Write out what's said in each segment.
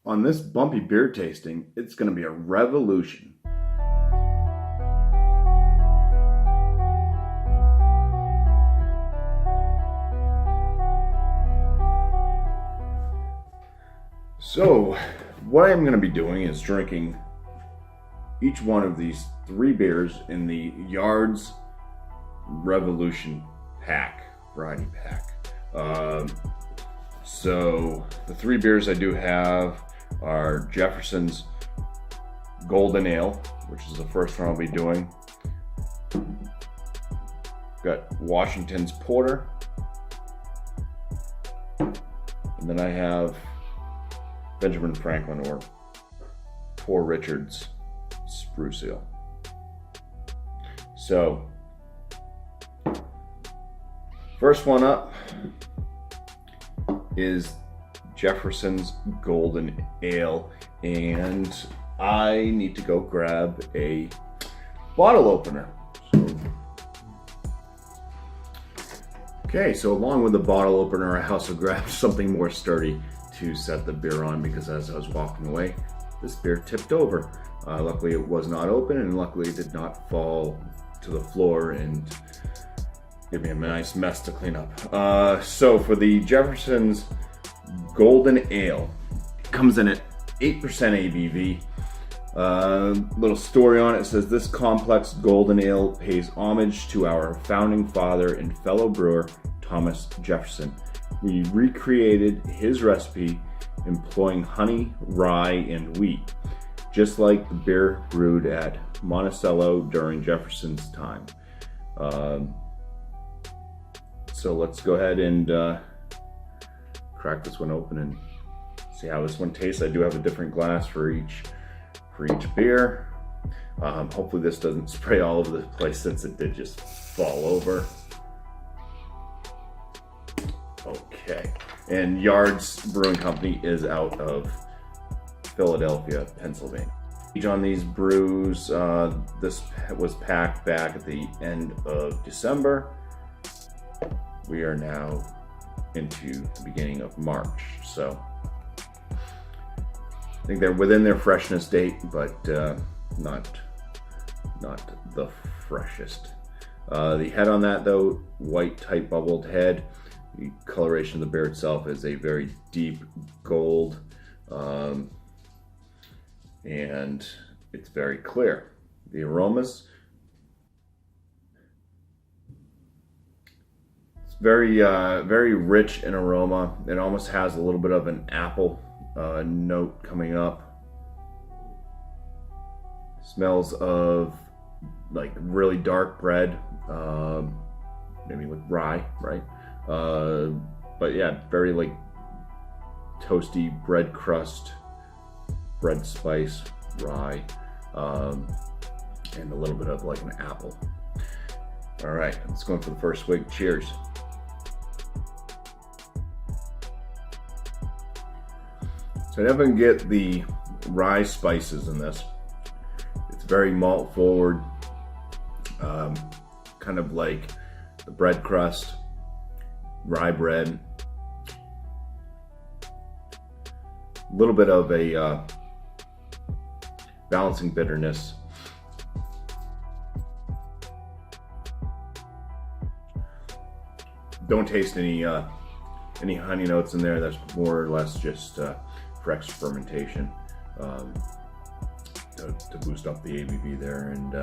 On this bumpy beer tasting, it's going to be a revolution. So, what I'm going to be doing is drinking each one of these 3 beers in the Yards Revolution pack, variety pack. So, the 3 beers I do have are Jeffersons Golden Ale, which is the first one I'll be doing. Got Washington's Porter. And then I have Benjamin Franklin or Poor Richard's Spruce Ale. So, first one up is Jefferson's Golden Ale, and I need to go grab a bottle opener. Okay, so along with the bottle opener, I also grabbed something more sturdy to set the beer on, because as I was walking away, this beer tipped over. Luckily it was not open, and luckily it did not fall to the floor and give me a nice mess to clean up. So for the Jefferson's Golden Ale, it comes in at 8% ABV. Little story on it says, this complex golden ale pays homage to our founding father and fellow brewer, Thomas Jefferson. We recreated his recipe employing honey, rye, and wheat, just like the beer brewed at Monticello during Jefferson's time. So let's go ahead and crack this one open and see how this one tastes. I do have a different glass for each beer. Hopefully this doesn't spray all over the place, since it did just fall over. Okay, and Yards Brewing Company is out of Philadelphia, Pennsylvania. On these brews, this was packed back at the end of December. We are now into the beginning of March, so I think they're within their freshness date, but not the freshest. The head on that, though, white tight bubbled head. The coloration of the beer itself is a very deep gold, and it's very clear. The aromas, it's very rich in aroma. It almost has a little bit of an apple note coming up. Smells of like really dark bread, maybe with rye, right? But yeah, very like toasty bread crust, bread spice, rye, and a little bit of like an apple. All right, let's go in for the first swig. Cheers. So I definitely get the rye spices in this. It's very malt forward, kind of like the bread crust, rye bread. A little bit of a balancing bitterness. Don't taste any honey notes in there. That's more or less just fresh fermentation to boost up the ABV there. And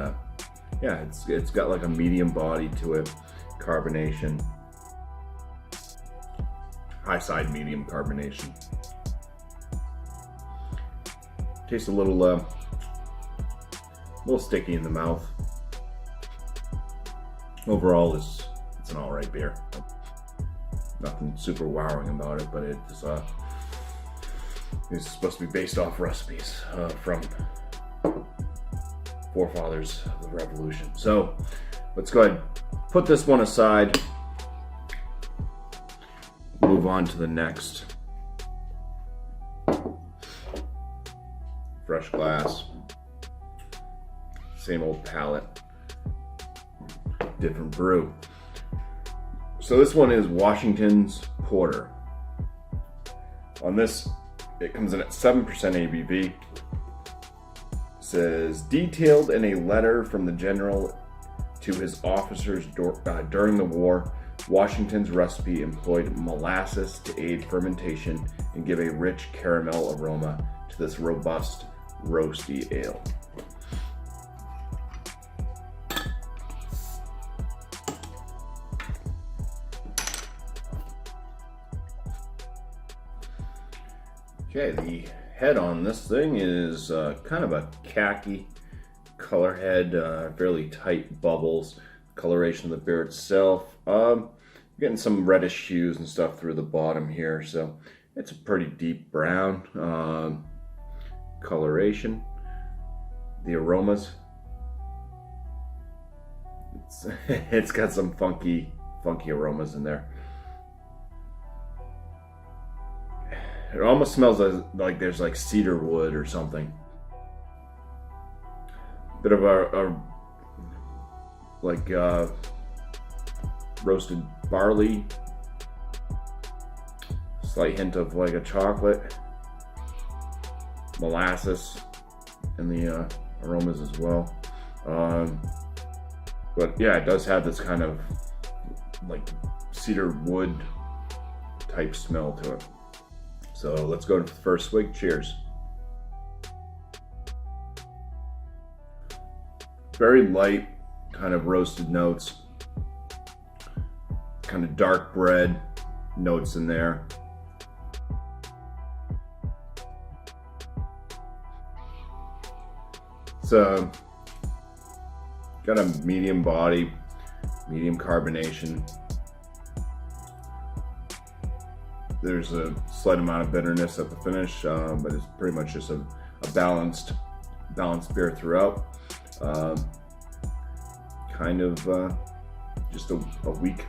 yeah, it's got like a medium body to it, carbonation, high side medium carbonation. Tastes a little sticky in the mouth. Overall, it's an all right beer. Nothing super wowing about it, but it's supposed to be based off recipes from forefathers of the Revolution. So let's go ahead, put this one aside, move on to the next. Fresh glass, same old palette, different brew. So this one is Washington's Porter. On this It comes in at 7% ABV. Says, detailed in a letter from the general to his officers during the war, Washington's recipe employed molasses to aid fermentation and give a rich caramel aroma to this robust, roasty ale. Okay, the head on this thing is kind of a khaki color head, fairly tight bubbles. Coloration of the beer itself, getting some reddish hues and stuff through the bottom here, so it's a pretty deep brown coloration. The aromas, it's got some funky aromas in there. It almost smells like there's like cedar wood or something. Bit of a roasted barley, slight hint of like a chocolate, molasses in the aromas as well. But yeah, it does have this kind of like cedar wood type smell to it. So let's go to the first swig. Cheers. Very light kind of roasted notes, kind of dark bread notes in there. So got a medium body, medium carbonation. There's a slight amount of bitterness at the finish, but it's pretty much just a balanced beer throughout. Kind of just a weak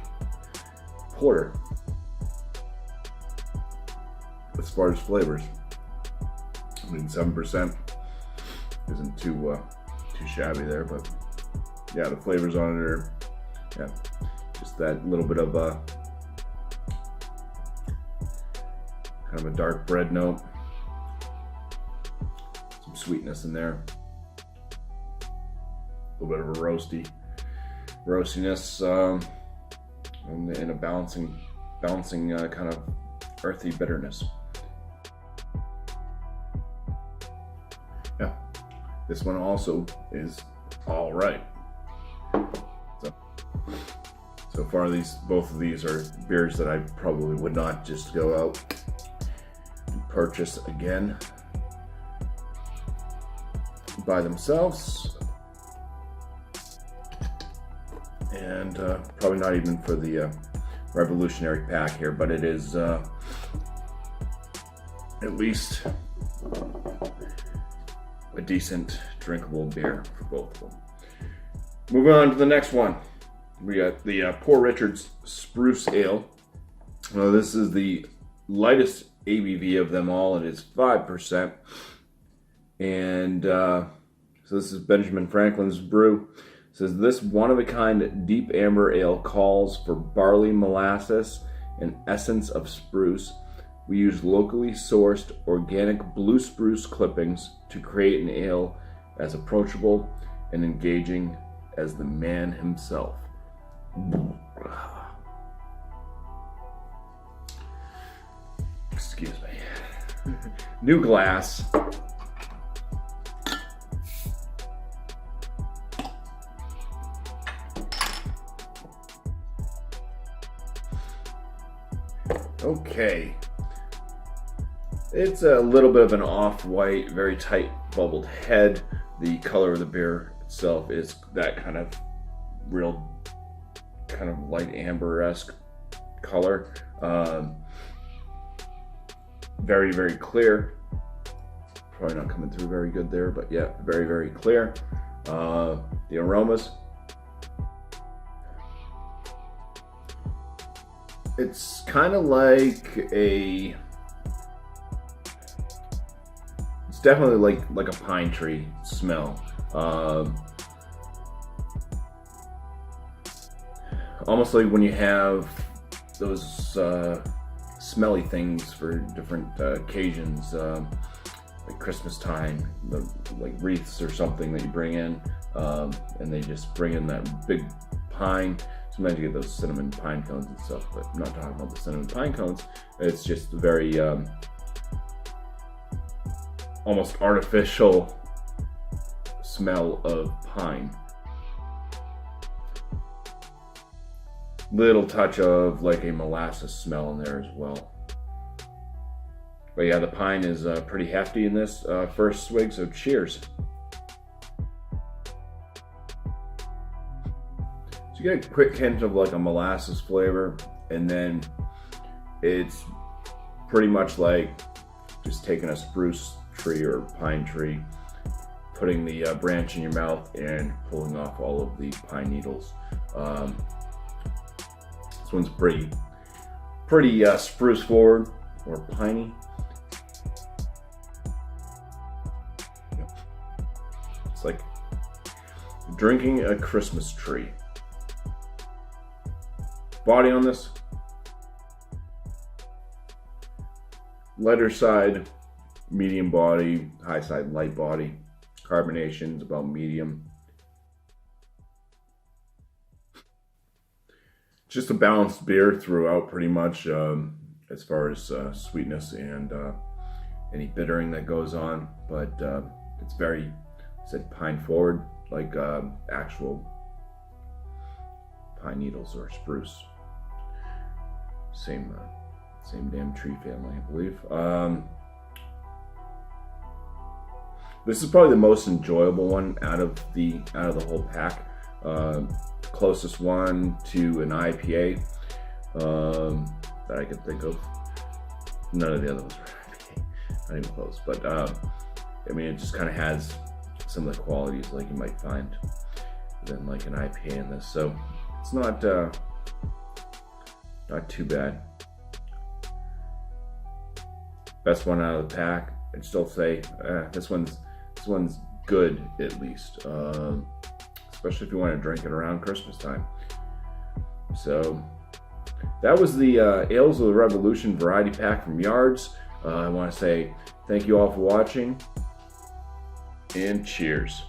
porter as far as flavors. I mean, 7% isn't too shabby there, but yeah, the flavors on it are just that little bit of kind of a dark bread note, some sweetness in there, a little bit of a roastiness, and a balancing kind of earthy bitterness. Yeah, this one also is all right. So far, both of these are beers that I probably would not just go out and purchase again by themselves, and probably not even for the revolutionary pack here, but it is at least a decent drinkable beer for both of them. Moving on to the next one, we got the Poor Richard's Spruce Ale. This is the lightest ABV of them all. It is 5%, and so this is Benjamin Franklin's brew. It says, this one-of-a-kind deep amber ale calls for barley molasses and essence of spruce. We use locally sourced organic blue spruce clippings to create an ale as approachable and engaging as the man himself. Excuse me. New glass. Okay. It's a little bit of an off-white, very tight bubbled head. The color of the beer itself is that kind of real, kind of light amber-esque color. Very, very clear. Probably not coming through very good there, but yeah, very, very clear. The aromas. It's kind of like it's definitely like a pine tree smell. Almost like when you have those smelly things for different occasions, like Christmas time, like wreaths or something that you bring in, and they just bring in that big pine. Sometimes you get those cinnamon pine cones and stuff, but I'm not talking about the cinnamon pine cones. It's just very almost artificial smell of pine. Little touch of like a molasses smell in there as well. But yeah, the pine is pretty hefty in this first swig, so cheers. So you get a quick hint of like a molasses flavor, and then it's pretty much like just taking a spruce tree or pine tree, putting the branch in your mouth and pulling off all of the pine needles. This one's pretty spruce forward or piney. It's like drinking a Christmas tree. Body on this, lighter side, medium body, high side, light body. Carbonation is about medium. Just a balanced beer throughout, pretty much, as far as sweetness and any bittering that goes on. But it's very, I said, pine forward, like actual pine needles or spruce. Same damn tree family, I believe. This is probably the most enjoyable one out of the whole pack. Closest one to an IPA that I can think of. None of the other ones were IPA, not even close. But I mean, it just kind of has some of the qualities like you might find than like an IPA in this. So it's not too bad. Best one out of the pack. I'd still say this one's good at least. Especially if you want to drink it around Christmas time. So that was the Ales of the Revolution variety pack from Yards. I want to say thank you all for watching, and cheers.